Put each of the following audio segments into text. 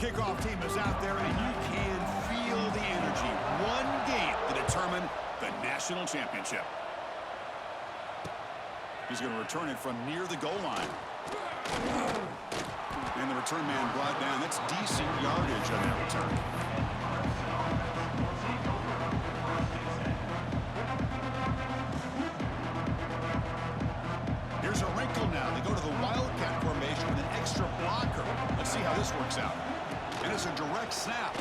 kickoff team is out there, and you can feel the energy. One game to determine the national championship. He's going to return it from near the goal line. And the return man brought down. That's decent yardage on that return. Here's a wrinkle now. They go to the wildcat formation with an extra blocker. Let's see how this works out. And it's a direct snap. They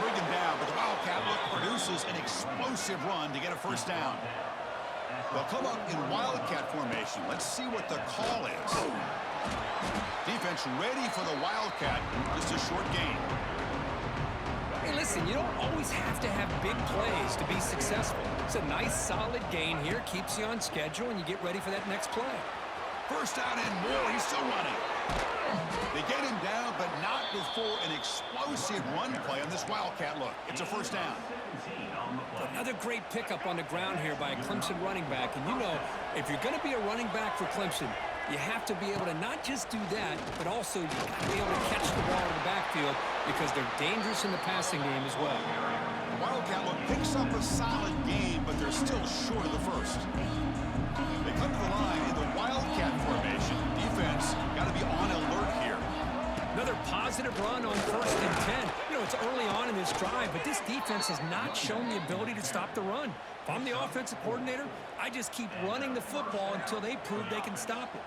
bring him down, but the wildcat look produces an explosive run to get a first down. They'll come up in wildcat formation. Let's see what the call is. Defense ready for the wildcat. Just a short gain. Hey, listen, you don't always have to have big plays to be successful. It's a nice, solid gain here. Keeps you on schedule, and you get ready for that next play. First down and more. He's still running. They get him down, but not before an explosive run play on this wildcat look. It's a first down. Another great pickup on the ground here by a Clemson running back. And you know, if you're going to be a running back for Clemson, you have to be able to not just do that, but also you got to be able to catch the ball in the backfield because they're dangerous in the passing game as well. The wildcat look picks up a solid game, but they're still short of the first. They come to the line in the wildcat formation. Defense got to be on alert here. Another positive run on 1st and 10. You know, it's early on in this drive, but this defense has not shown the ability to stop the run. If I'm the offensive coordinator, I just keep running the football until they prove they can stop it.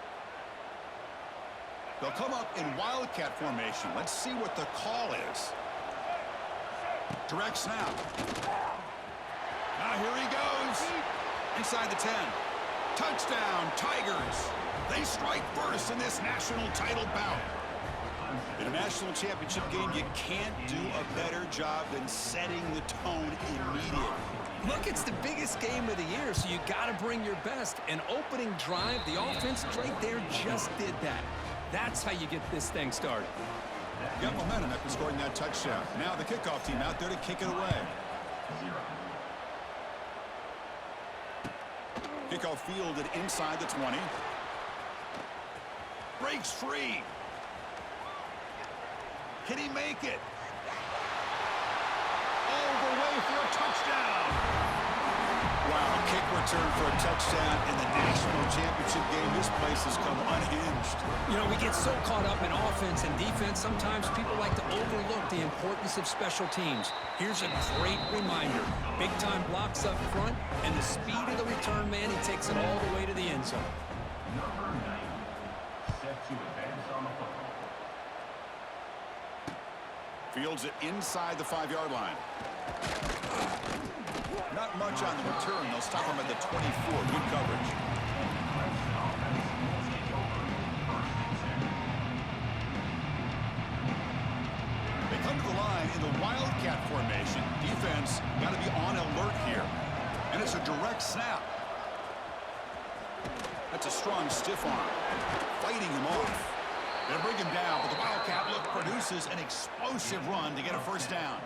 They'll come up in wildcat formation. Let's see what the call is. Direct snap. Now here he goes. Inside the 10. Touchdown, Tigers. They strike first in this national title bout. In a national championship game, you can't do a better job than setting the tone immediately. Look, it's the biggest game of the year, so you got to bring your best. An opening drive, the offense right there just did that. That's how you get this thing started. Got momentum after scoring that touchdown. Now the kickoff team out there to kick it away. Kickoff fielded inside the 20. Breaks free. Can he make it? All the way for a touchdown. Wow, kick return for a touchdown in the national championship game. This place has come unhinged. You know, we get so caught up in offense and defense, sometimes people like to overlook the importance of special teams. Here's a great reminder. Big-time blocks up front, and the speed of the return man, he takes it all the way to the end zone. Number 9, set to advance on the football. Fields it inside the 5-yard line. Not much on the return. They'll stop him at the 24. Good coverage. They come to the line in the wildcat formation. Defense got to be on alert here. And it's a direct snap. That's a strong stiff arm. Fighting him off. They bring him down, but the wildcat look produces an explosive run to get a first down.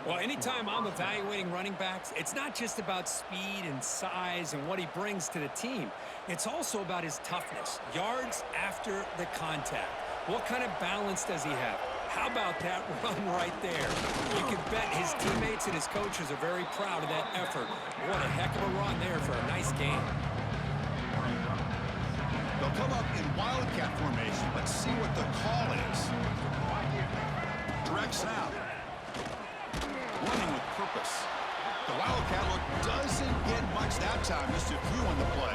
Well, anytime I'm evaluating running backs, it's not just about speed and size and what he brings to the team. It's also about his toughness, yards after the contact. What kind of balance does he have? How about that run right there? You can bet his teammates and his coaches are very proud of that effort. What a heck of a run there for a nice game. They'll come up in wildcat formation. Let's see what the call is. Direct snap. Running with purpose. The wildcat look doesn't get much that time. Just a few on the play.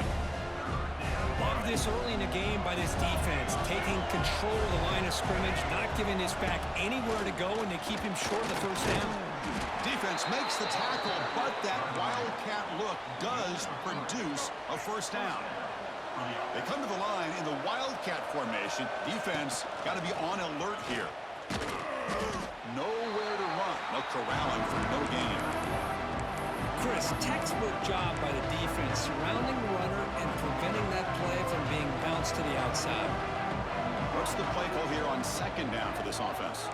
Love this early in the game by this defense. Taking control of the line of scrimmage, not giving this back anywhere to go, and they keep him short of the first down. Defense makes the tackle, but that wildcat look does produce a first down. They come to the line in the wildcat formation. Defense got to be on alert here. Nowhere to run. No corralling for no gain. Chris, textbook job by the defense, surrounding the runner and preventing that play from being bounced to the outside. What's the play call here on second down for this offense?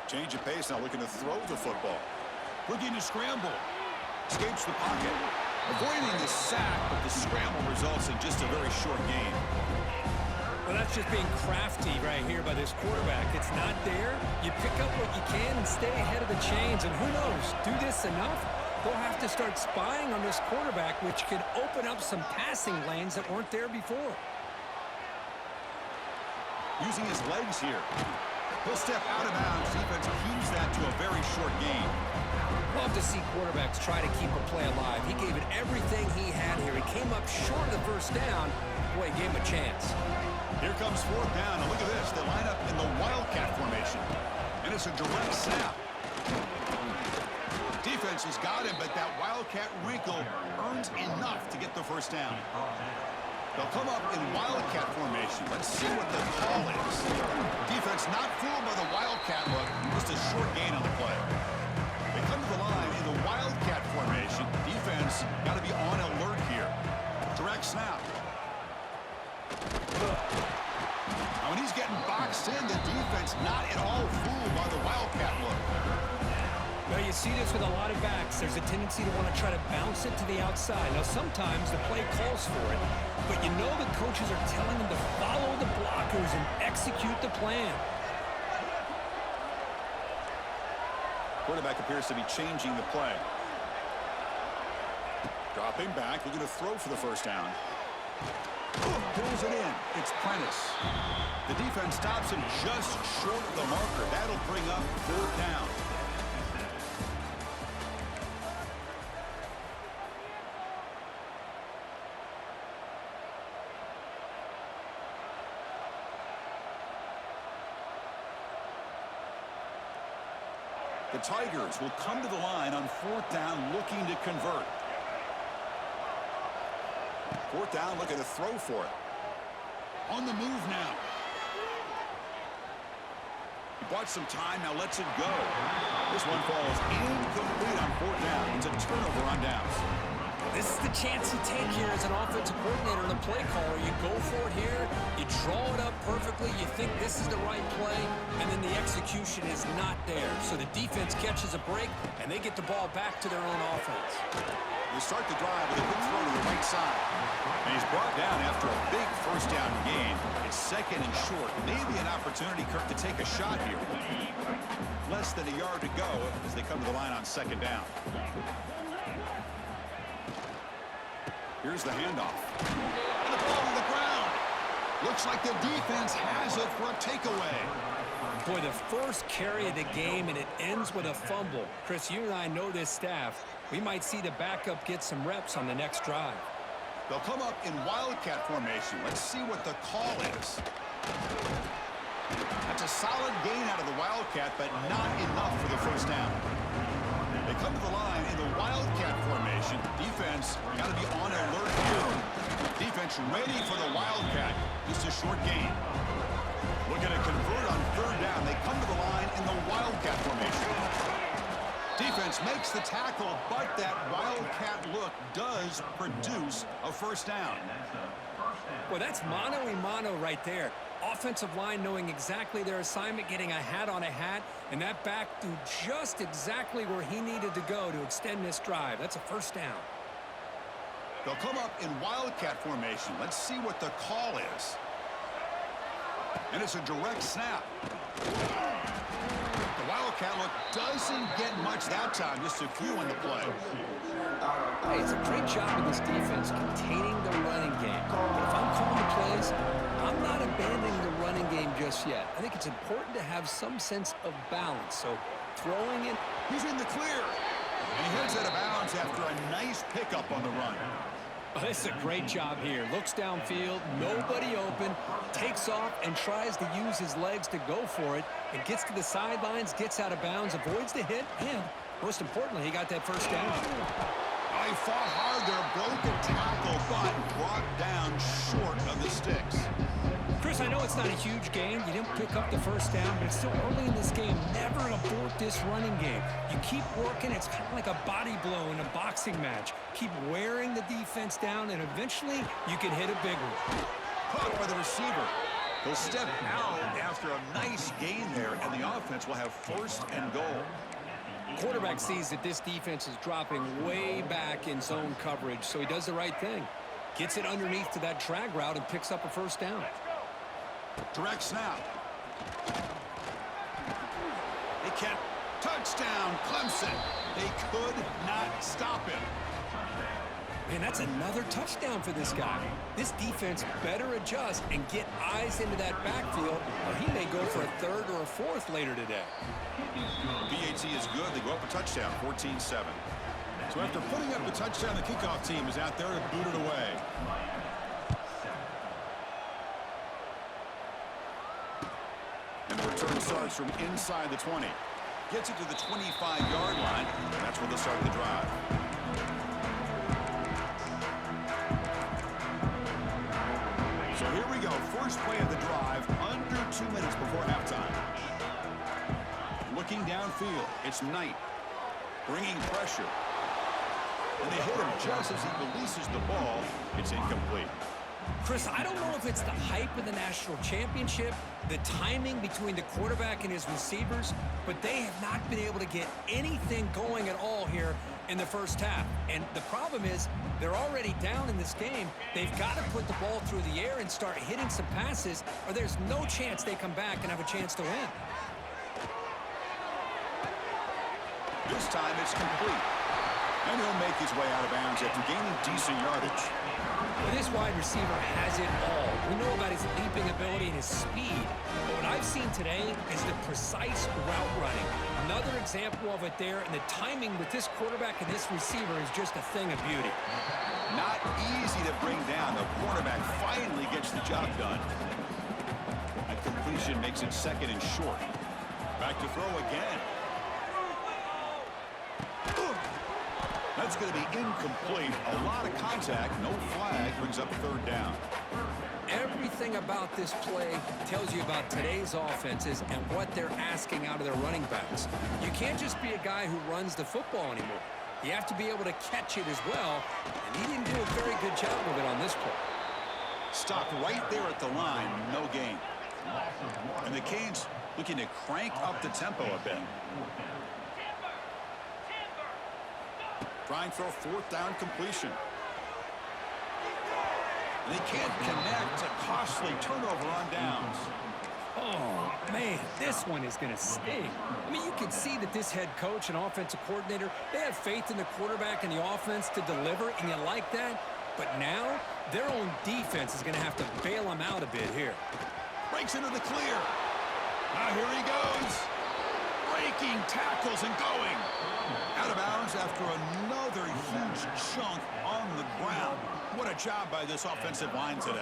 Change of pace now, looking to throw the football. Looking to scramble. Escapes the pocket. Avoiding the sack, but the scramble results in just a very short gain. Well, that's just being crafty right here by this quarterback. It's not there. You pick up what you can and stay ahead of the chains. And who knows, do this enough, they'll have to start spying on this quarterback, which could open up some passing lanes that weren't there before. Using his legs here. He'll step out of bounds. Defense keeps that to a very short gain. Love to see quarterbacks try to keep a play alive. He gave it everything he had here. He came up short of the first down. Boy, he gave him a chance. Here comes fourth down, and look at this. They line up in the wildcat formation, and it's a direct snap. Defense has got him, but that wildcat wrinkle earns enough to get the first down. They'll come up in wildcat formation. Let's see what the call is. Defense not fooled by the wildcat look. Just a short gain on the play. They come to the line in the wildcat formation. Defense got to be on alert here. Direct snap. Now, when he's getting boxed in, the defense not at all fooled by the wildcat look. Well, you see this with a lot of backs. There's a tendency to want to try to bounce it to the outside. Now, sometimes the play calls for it, but you know the coaches are telling them to follow the blockers and execute the plan. Quarterback appears to be changing the play. Dropping back, looking to throw for the first down. Pulls it in. It's Prentice. The defense stops him just short of the marker. That'll bring up third down. The Tigers will come to the line on fourth down looking to convert. Fourth down, looking to throw for it. On the move now. He bought some time, now lets it go. This one falls incomplete on fourth down. It's a turnover on downs. This is the chance you take here as an offensive coordinator and a play caller. You go for it here, you draw it up perfectly, you think this is the right play, and then the execution is not there. So the defense catches a break, and they get the ball back to their own offense. They start the drive with a good throw to the right side. And he's brought down after a big first down gain. It's second and short. Maybe an opportunity, Kirk, to take a shot here. Less than a yard to go as they come to the line on second down. Here's the handoff. And the ball to the ground. Looks like the defense has it for a takeaway. Boy, the first carry of the game, and it ends with a fumble. Chris, you and I know this staff. We might see the backup get some reps on the next drive. They'll come up in wildcat formation. Let's see what the call is. That's a solid gain out of the wildcat, but not enough for the first down. They come to the line in the wildcat formation. Defense got to be on alert here. Defense ready for the wildcat. Just a short gain. Looking to convert on third down. They come to the line in the wildcat formation. Defense makes the tackle, but that wildcat look does produce a first down. Well, that's mano-a-mano right there. Offensive line knowing exactly their assignment, getting a hat on a hat, and that back threw just exactly where he needed to go to extend this drive. That's a first down. They'll come up in wildcat formation. Let's see what the call is. And it's a direct snap. The wildcat look doesn't get much that time, just a few in the play. Hey, it's a great job of this defense containing the running game. But if I'm calling the plays, I'm not abandoning the running game just yet. I think it's important to have some sense of balance. So throwing it. He's in the clear. And he heads out of bounds after a nice pickup on the run. Oh, this is a great job here. Looks downfield, nobody open, takes off and tries to use his legs to go for it, and gets to the sidelines, gets out of bounds, avoids the hit, and most importantly, he got that first down. He fought hard there, broke a tackle, but brought down short of the sticks. Chris, I know it's not a huge game. You didn't pick up the first down, but it's still early in this game. Never abort this running game. You keep working. It's kind of like a body blow in a boxing match. Keep wearing the defense down, and eventually you can hit a big one. Caught by the receiver. He'll step out after a nice gain there, and the offense will have first and goal. Quarterback sees that this defense is dropping way back in zone coverage, so he does the right thing. Gets it underneath to that drag route and picks up a first down. Direct snap. They can't. Touchdown, Clemson. They could not stop him. Man, that's another touchdown for this guy. This defense better adjust and get eyes into that backfield, or he may go for a third or a fourth later today. PAT is good. They go up a touchdown, 14-7. So after putting up the touchdown, the kickoff team is out there to boot it away. And the return starts from inside the 20. Gets it to the 25-yard line, and that's where they'll start the drive. So here we go. First play of the drive, under 2 minutes before halftime. Looking downfield, it's Knight. Bringing pressure. And they hit him just as he releases the ball. It's incomplete. Chris, I don't know if it's the hype of the national championship, the timing between the quarterback and his receivers, but they have not been able to get anything going at all here in the first half. And the problem is they're already down in this game. They've got to put the ball through the air and start hitting some passes, or there's no chance they come back and have a chance to win. This time it's complete. And he'll make his way out of bounds after gaining decent yardage. Well, this wide receiver has it all. We know about his leaping ability and his speed. But what I've seen today is the precise route running. Another example of it there, and the timing with this quarterback and this receiver is just a thing of beauty. Not easy to bring down. The quarterback finally gets the job done. A completion makes it second and short. Back to throw again. That's going to be incomplete. A lot of contact. No flag. Brings up third down. Everything about this play tells you about today's offenses and what they're asking out of their running backs. You can't just be a guy who runs the football anymore. You have to be able to catch it as well, and he didn't do a very good job of it on this play. Stopped right there at the line. No gain. And the Canes looking to crank up the tempo a bit. Trying for a fourth down completion. And they can't connect. A costly turnover on downs. Oh, man, this one is going to sting. I mean, you can see that this head coach and offensive coordinator, they have faith in the quarterback and the offense to deliver, and you like that. But now, their own defense is going to have to bail them out a bit here. Breaks into the clear. Now here he goes. Breaking tackles and going. Out of bounds after another huge chunk on the ground. What a job by this offensive line today.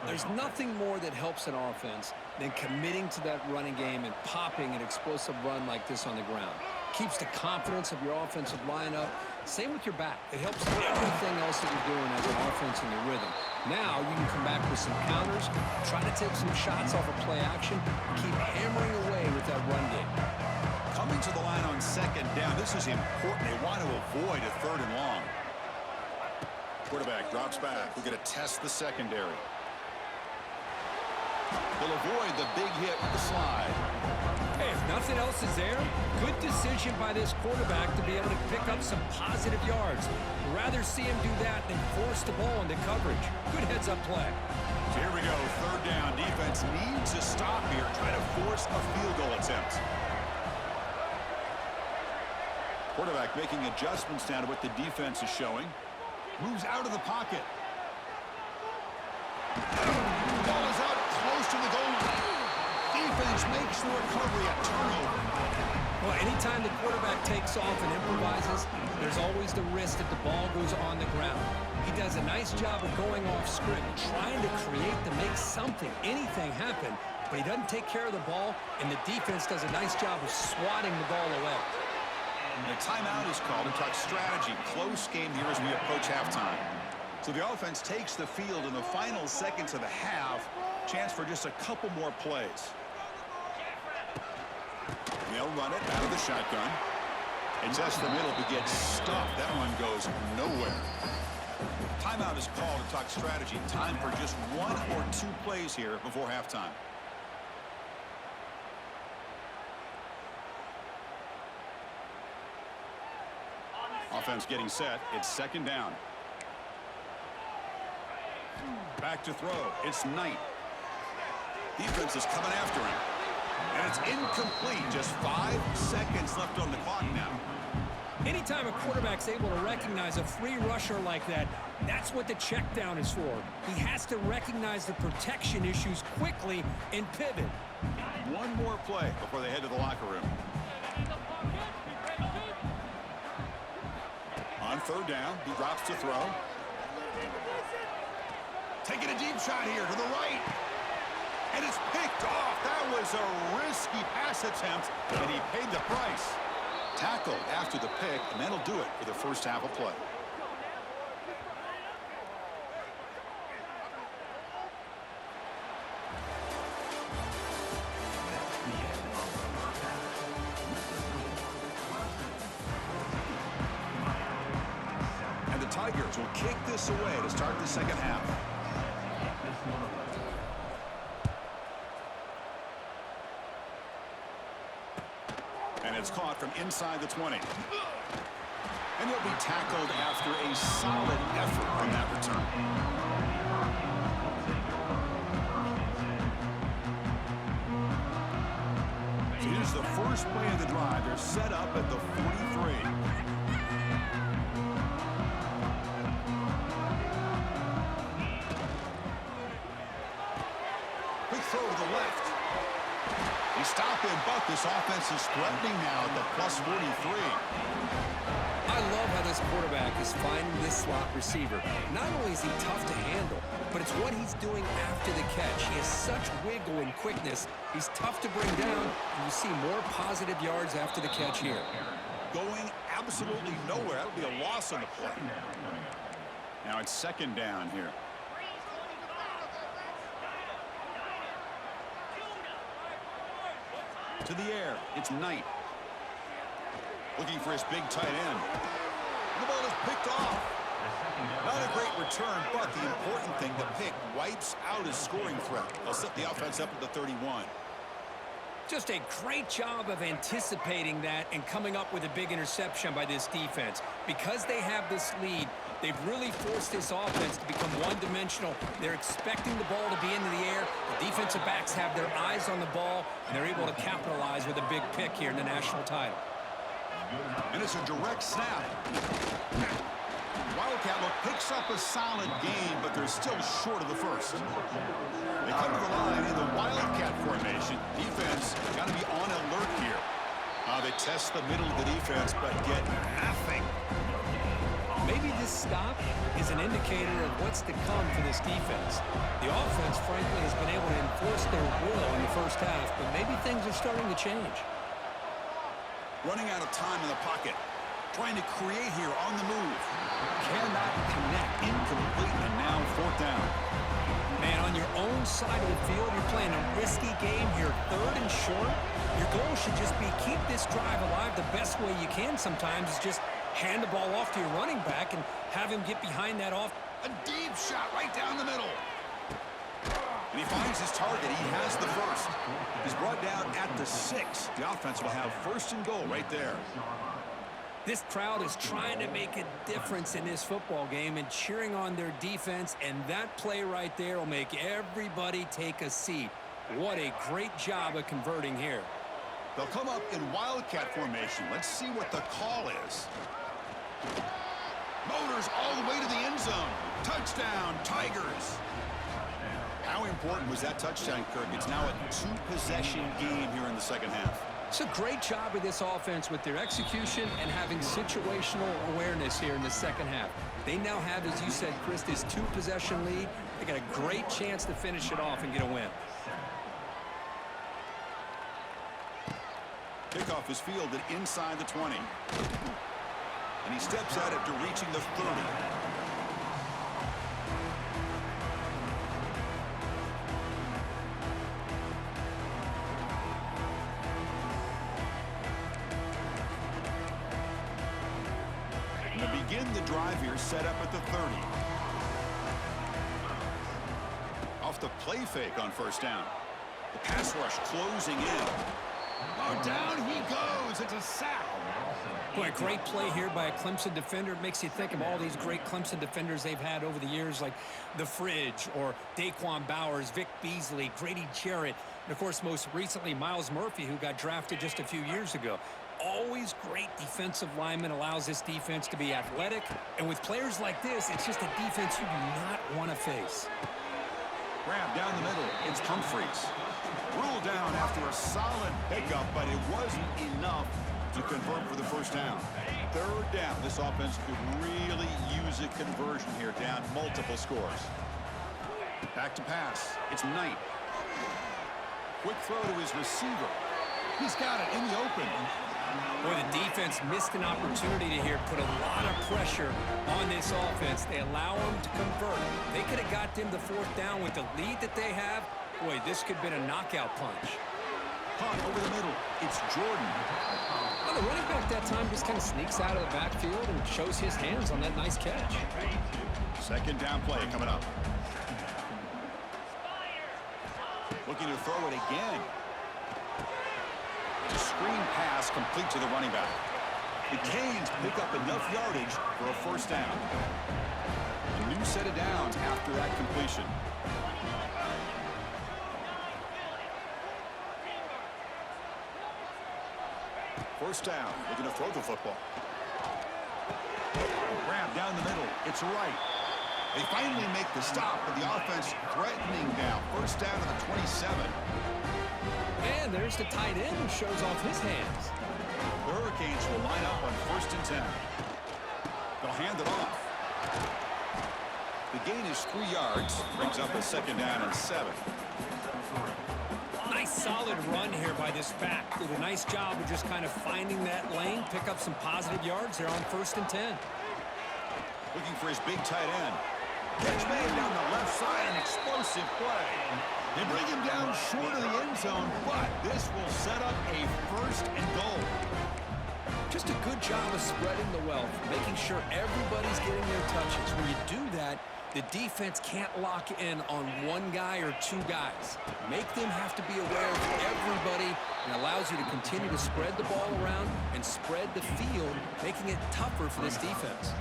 There's nothing more that helps an offense than committing to that running game and popping an explosive run like this on the ground. Keeps the confidence of your offensive line up. Same with your back. It helps everything else that you're doing as an offense in your rhythm. Now you can come back with some counters, try to take some shots off of play action, and keep hammering away with that run game. Coming to the line on second down. This is important. They want to avoid a third and long. Quarterback drops back. We're going to test the secondary. They'll avoid the big hit with the slide. Hey, if nothing else is there, good decision by this quarterback to be able to pick up some positive yards. Rather see him do that than force the ball into coverage. Good heads-up play. So here we go. Third down. Defense needs a stop here. Try to force a field goal attempt. Quarterback making adjustments down to what the defense is showing. Moves out of the pocket. Ball is out close to the goal line. Defense makes the recovery a turnover. Well, anytime the quarterback takes off and improvises, there's always the risk that the ball goes on the ground. He does a nice job of going off script, trying to create to make something, anything happen, but he doesn't take care of the ball, and the defense does a nice job of swatting the ball away. And a timeout is called to talk strategy. Close game here as we approach halftime. So the offense takes the field in the final seconds of the half. Chance for just a couple more plays. They'll run it out of the shotgun. And just the middle to get stuffed. That one goes nowhere. Timeout is called to talk strategy. Time for just one or two plays here before halftime. Offense getting set. It's second down. Back to throw. It's Knight. Defense is coming after him. And it's incomplete. Just 5 seconds left on the clock now. Anytime a quarterback's able to recognize a free rusher like that, that's what the check down is for. He has to recognize the protection issues quickly and pivot. One more play before they head to the locker room. On third down, he drops to throw. Taking a deep shot here to the right. And it's picked off. That was a risky pass attempt, and he paid the price. Tackled after the pick, and that'll do it for the first half of play. And the Tigers will kick this away to start the second half. And it's caught from inside the 20. And he'll be tackled after a solid effort on that return. So here's the first play of the drive. They're set up at the 43. Quick throw to the left. He stopped and bucked. This offense is threatening now at the plus 43. I love how this quarterback is finding this slot receiver. Not only is he tough to handle, but it's what he's doing after the catch. He has such wiggle and quickness. He's tough to bring down, and you see more positive yards after the catch here. Going absolutely nowhere. That'll be a loss on the play. Now it's second down here. To the air, it's Knight. Looking for his big tight end. And the ball is picked off. Not a great return, but the important thing, the pick wipes out his scoring threat. They'll set the offense up at the 31. Just a great job of anticipating that and coming up with a big interception by this defense. Because they have this lead, they've really forced this offense to become one-dimensional. They're expecting the ball to be into the air. The defensive backs have their eyes on the ball, and they're able to capitalize with a big pick here in the national title. And it's a direct snap. Wildcat look picks up a solid gain, but they're still short of the first. They come to the line in the Wildcat formation. Defense got to be on alert here. They test the middle of the defense, but get nothing. Maybe this stop is an indicator of what's to come for this defense. The offense, frankly, has been able to enforce their will in the first half, but maybe things are starting to change. Running out of time in the pocket. Trying to create here on the move. Cannot connect. Incomplete, and now fourth down. Man, on your own side of the field, you're playing a risky game here, third and short. Your goal should just be keep this drive alive the best way you can sometimes is just hand the ball off to your running back and have him get behind that off. A deep shot right down the middle. And he finds his target. He has the first. He's brought down at the 6. The offense will have first and goal right there. This crowd is trying to make a difference in this football game and cheering on their defense, and that play right there will make everybody take a seat. What a great job of converting here. They'll come up in Wildcat formation. Let's see what the call is. Motors all the way to the end zone. Touchdown, Tigers. How important was that touchdown, Kirk? It's now a 2-possession game here in the second half. It's a great job of this offense with their execution and having situational awareness here in the second half. They now have, as you said, Chris, this 2-possession lead. They got a great chance to finish it off and get a win. Kickoff is fielded inside the 20. And he steps out after reaching the 30. Begin the drive here, set up at the 30. Off the play fake on first down. The pass rush closing in. Oh, down he goes. It's a sack. Boy, a great play here by a Clemson defender. It makes you think of all these great Clemson defenders they've had over the years, like the Fridge or Daquan Bowers, Vic Beasley, Grady Jarrett, and, of course, most recently, Miles Murphy, who got drafted just a few years ago. Always great defensive lineman, allows this defense to be athletic. And with players like this, it's just a defense you do not want to face. Grab down the middle. It's Humphreys. Ruled down after a solid pickup, but it wasn't enough to convert for the first down. Third down. This offense could really use a conversion here, down multiple scores. Back to pass. It's Knight. Quick throw to his receiver. He's got it in the open. Boy, the defense missed an opportunity to here put a lot of pressure on this offense. They allow them to convert. They could have got them the fourth down with the lead that they have. Boy, this could have been a knockout punch. Punt over the middle. It's Jordan. Well, the running back that time just kind of sneaks out of the backfield and shows his hands on that nice catch. Second down play coming up. Looking to throw it again. The screen pass complete to the running back. The Canes pick up enough yardage for a first down. A new set of downs after that completion. First down, looking to throw the football. Grab down the middle. It's right. They finally make the stop, but the offense threatening now. First down to the 27. And there's the tight end who shows off his hands. The Hurricanes will line up on 1st and 10. They'll hand it off. The gain is 3 yards. Brings up a second down and 7. Nice solid run here by this back. Did a nice job of just kind of finding that lane, pick up some positive yards there on 1st and 10. Looking for his big tight end. Catch made down the left side, an explosive play. They bring him down short of the end zone, but this will set up a 1st and goal. Just a good job of spreading the wealth, making sure everybody's getting their touches. When you do that, the defense can't lock in on one guy or 2 guys. Make them have to be aware of everybody, and allows you to continue to spread the ball around and spread the field, making it tougher for this defense.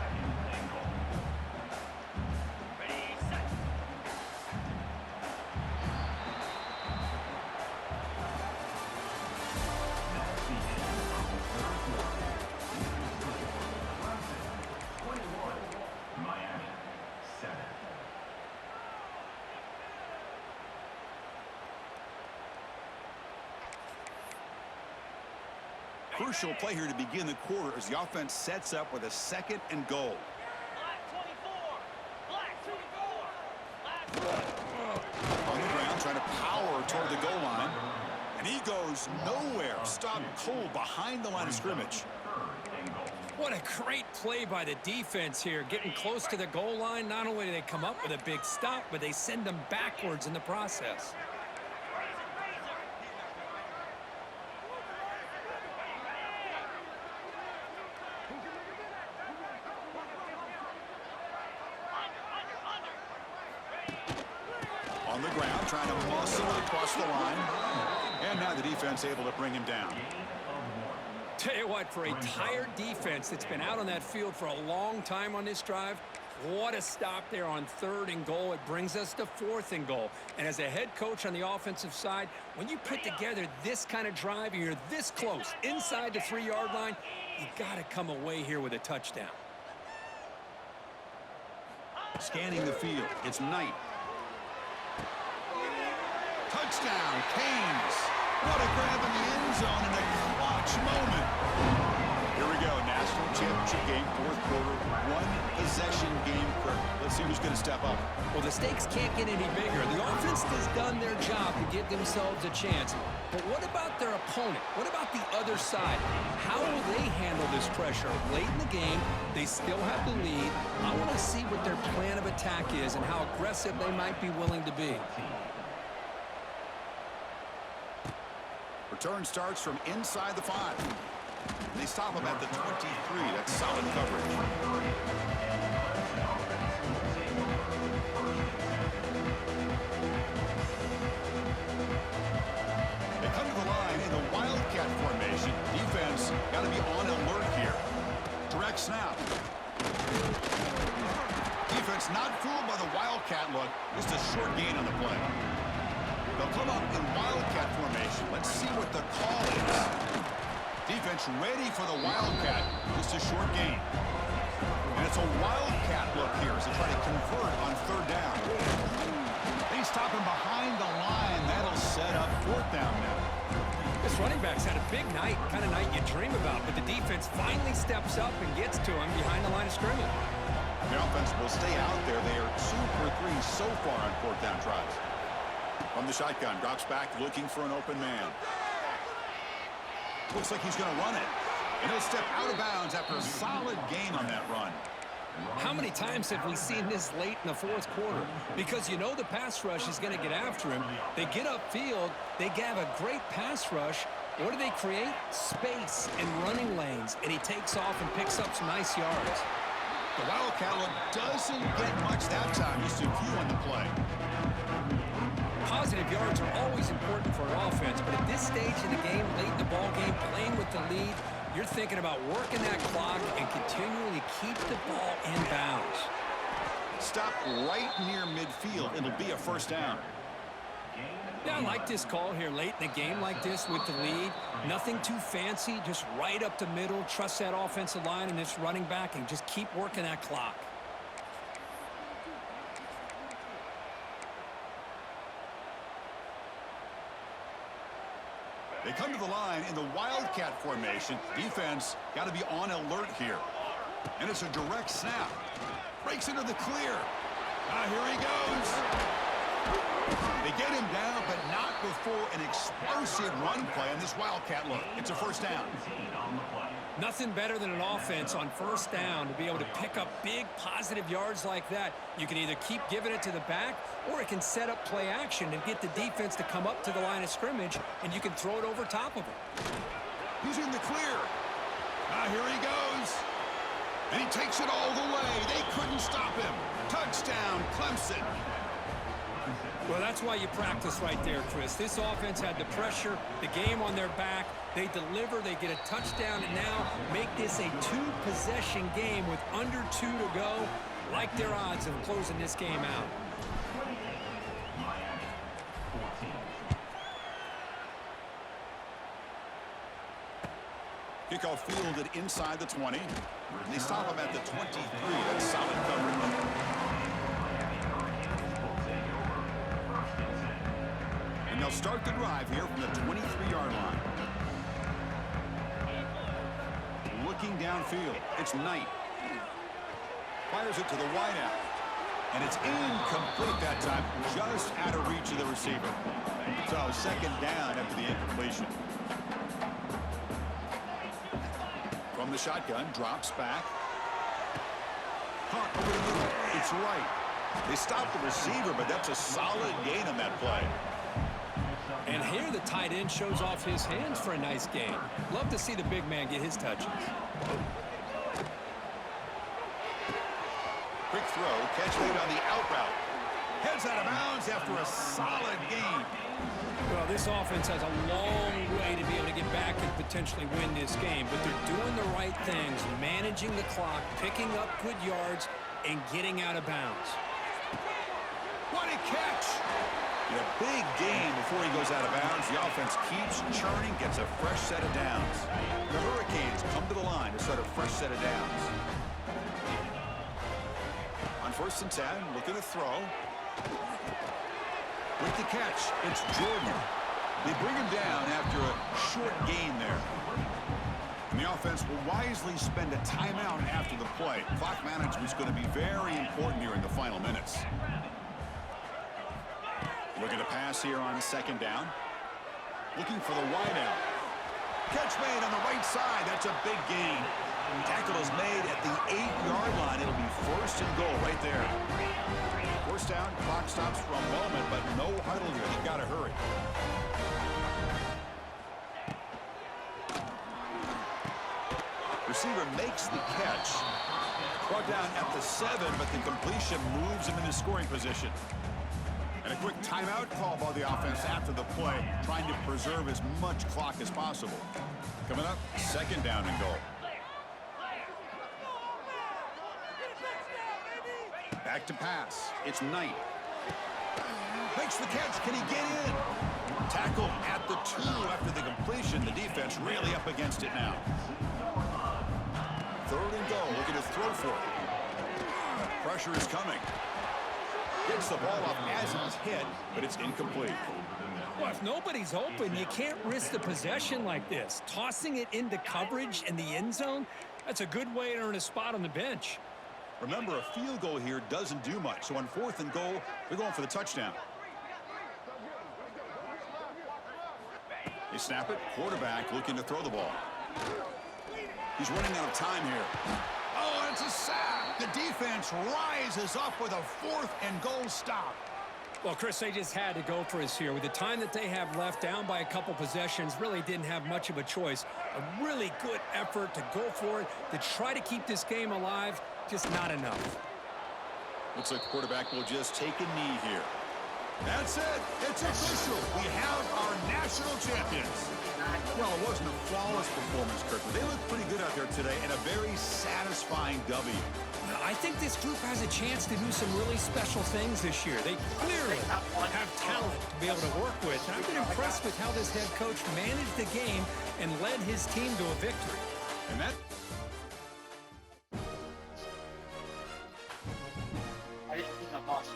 Crucial play here to begin the quarter as the offense sets up with a 2nd and goal. On the ground, trying to power toward the goal line. And he goes nowhere. Stopped cold behind the line of scrimmage. What a great play by the defense here. Getting close to the goal line, not only do they come up with a big stop, but they send them backwards in the process. On the ground, trying to muscle it across the line. And now the defense able to bring him down. Tell you what, for a tired defense that's been out on that field for a long time on this drive, what a stop there on 3rd and goal. It brings us to 4th and goal. And as a head coach on the offensive side, when you put together this kind of drive and you're this close inside the 3-yard line, you got to come away here with a touchdown. Scanning the field, it's Knight. Touchdown, Canes. What a grab in the end zone in a clutch moment. Here we go, national championship game, 4th quarter, 1-possession game. Let's see who's going to step up. Well, the stakes can't get any bigger. The offense has done their job to give themselves a chance. But what about their opponent? What about the other side? How will they handle this pressure? Late in the game, they still have the lead. I want to see what their plan of attack is and how aggressive they might be willing to be. Return starts from inside the 5. They stop him at the 23. That's solid coverage. They come to the line in the Wildcat formation. Defense got to be on alert here. snap. Defense not fooled by the Wildcat look. Just a short gain on the play. They'll come up in Wildcat formation. Let's see what the call is. Defense ready for the Wildcat. Just a short gain. And it's a Wildcat look here as they try to convert on third down. They stop him behind the line. That'll set up fourth down now. This running back's had a big night, kind of night you dream about, but the defense finally steps up and gets to him behind the line of scrimmage. The offense will stay out there. They are 2 for 3 so far on fourth down tries. From the shotgun, drops back looking for an open man. Looks like he's going to run it. And he'll step out of bounds after a solid gain on that run. How many times have we seen this late in the fourth quarter? Because you know the pass rush is going to get after him. They get upfield. They have a great pass rush. What do they create? Space and running lanes. And he takes off and picks up some nice yards. The Wildcat look doesn't get much that time. Just a few on the play. Positive yards are always important for an offense, but at this stage in the game, late in the ball game, playing with the lead, you're thinking about working that clock and continually keep the ball in bounds. Stop right near midfield. It'll be a first down. Yeah, I like this call here late in the game like this with the lead. Nothing too fancy, just right up the middle. Trust that offensive line and this running back and just keep working that clock. They come to the line in the Wildcat formation. Defense got to be on alert here. And it's a direct snap. Breaks into the clear. Here he goes. They get him down, but not before an explosive run play on this Wildcat look. It's a first down. Nothing better than an offense on first down to be able to pick up big positive yards like that. You can either keep giving it to the back, or it can set up play action and get the defense to come up to the line of scrimmage, and you can throw it over top of him. He's in the clear. Here he goes. And he takes it all the way. They couldn't stop him. Touchdown, Clemson. Well, that's why you practice right there, Chris. This offense had the pressure, the game on their back. They deliver, they get a touchdown, and now make this a 2-possession game with under 2 to go. Like their odds of closing this game out. Kickoff fielded inside the 20. And they stop him at the 23. That's solid coverage. And they'll start the drive here from the 23-yard line. Looking downfield. It's Knight. Fires it to the wideout. And it's incomplete that time. Just out of reach of the receiver. So second down after the incompletion. From the shotgun, drops back. Caught over the middle. It's right. They stopped the receiver, but that's a solid gain on that play. And here the tight end shows off his hands for a nice gain. Love to see the big man get his touches. Quick throw, catch made on the out route. Heads out of bounds after a solid gain. Well, this offense has a long way to be able to get back and potentially win this game, but they're doing the right things, managing the clock, picking up good yards, and getting out of bounds. What a catch! A big gain before he goes out of bounds. The offense keeps churning, gets a fresh set of downs. The Hurricanes come to the line to start a fresh set of downs. On 1st and 10, looking to throw. With the catch, it's Jordan. They bring him down after a short gain there. And the offense will wisely spend a timeout after the play. Clock management is going to be very important here in the final minutes. Looking to pass here on second down. Looking for the wideout. Catch made on the right side. That's a big gain. Tackle is made at the 8-yard line. It'll be 1st and goal right there. First down, clock stops for a moment, but no huddle here. They've got to hurry. Receiver makes the catch. Brought down at the 7, but the completion moves him into scoring position. And a quick timeout call by the offense after the play, trying to preserve as much clock as possible. Coming up, 2nd down and goal. Back to pass. It's Knight. Makes the catch. Can he get in? Tackle at the 2 after the completion. The defense really up against it now. 3rd and goal. Looking to throw for it. Pressure is coming. Gets the ball up as he's hit, but it's incomplete. Well, if nobody's open, you can't risk the possession like this. Tossing it into coverage in the end zone, that's a good way to earn a spot on the bench. Remember, a field goal here doesn't do much. So on 4th and goal, they're going for the touchdown. They snap it. Quarterback looking to throw the ball. He's running out of time here. Oh, and it's a sack. The defense rises up with a 4th and goal stop. Well, Chris, they just had to go for us here. With the time that they have left, down by a couple possessions, really didn't have much of a choice. A really good effort to go for it, to try to keep this game alive, just not enough. Looks like the quarterback will just take a knee here. That's it. It's official. We have our national champions. Well, it wasn't a flawless performance, Kirk, but they looked pretty good out there today and a very satisfying W. I think this group has a chance to do some really special things this year. They clearly have talent to be able to work with. And I've been impressed with how this head coach managed the game and led his team to a victory. And that... I didn't think I lost.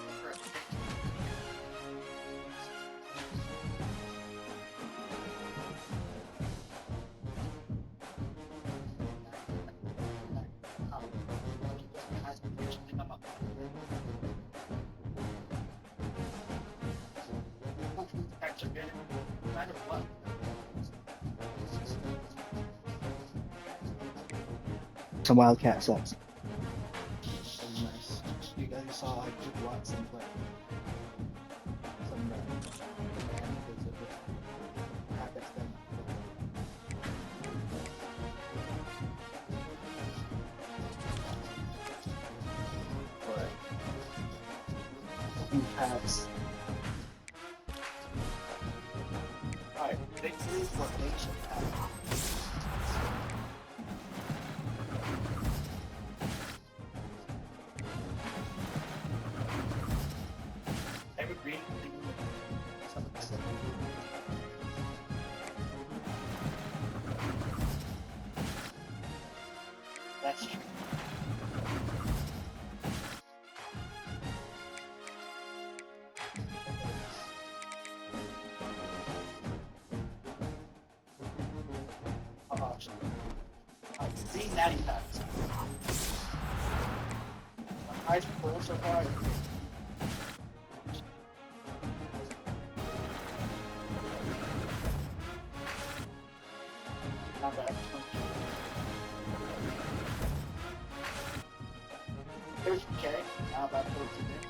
Some Wildcat subs. Nice. You guys saw like Watson play. Some habits then. But you have Alright, they do formation. Evergreen. That's true. I've seen that in times. My eyes pull so far. Not bad. There's K. How about those today?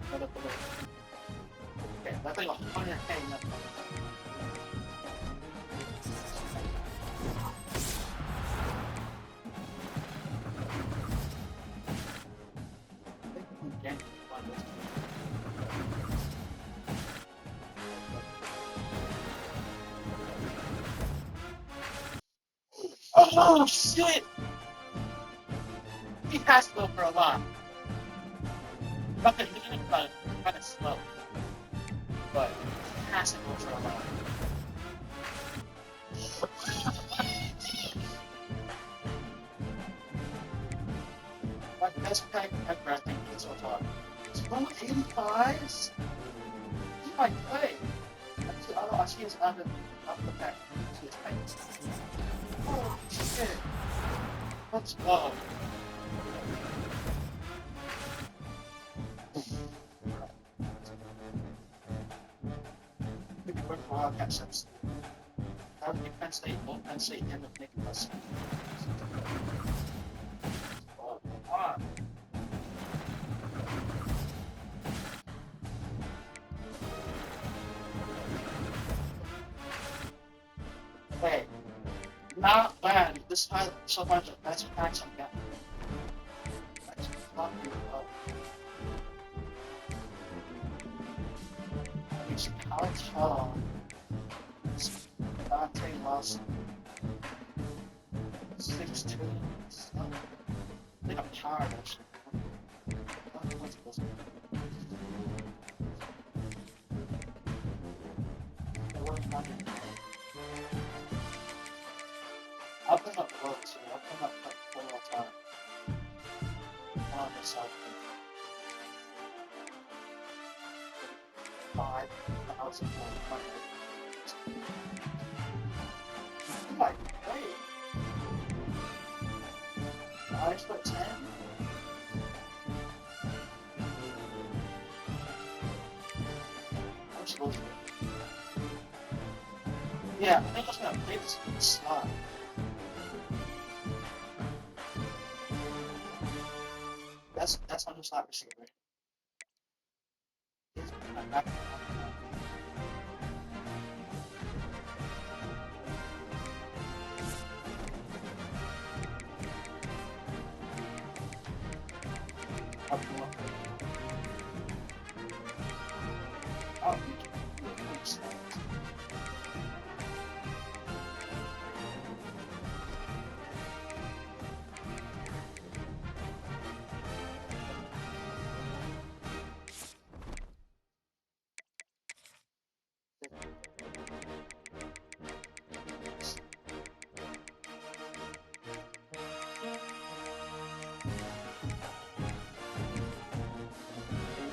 Another blue. Okay, that's like 100K nothing. Oh shit! He has to go for a lot. Nothing kind of slow, but he has to go for a lot. My best pack ever, I think, so far. It's 185s? He might play. I see his other up the pack. Oh shit. Let's go. Maybe we're for Wildcat subs. That would be Penn State, both Penn State and the making us. Oh, come on. Hey, not bad. This time, so much of that's packs I'm getting. That's not good. It's college hall. Dante Lawson. 6'2". think I'm tired actually. What's this? I'll put up work too. I'll put up like one more time. On this side. 5,000 more. Oh my, wait. 5'10"? I'm supposed to. Yeah, I think I'm gonna play this slot. That's on the slot receiver. I'm back. Up more. Oh, you can slot.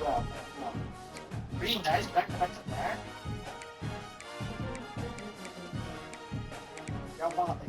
Wow. Pretty nice back to back. Y'all want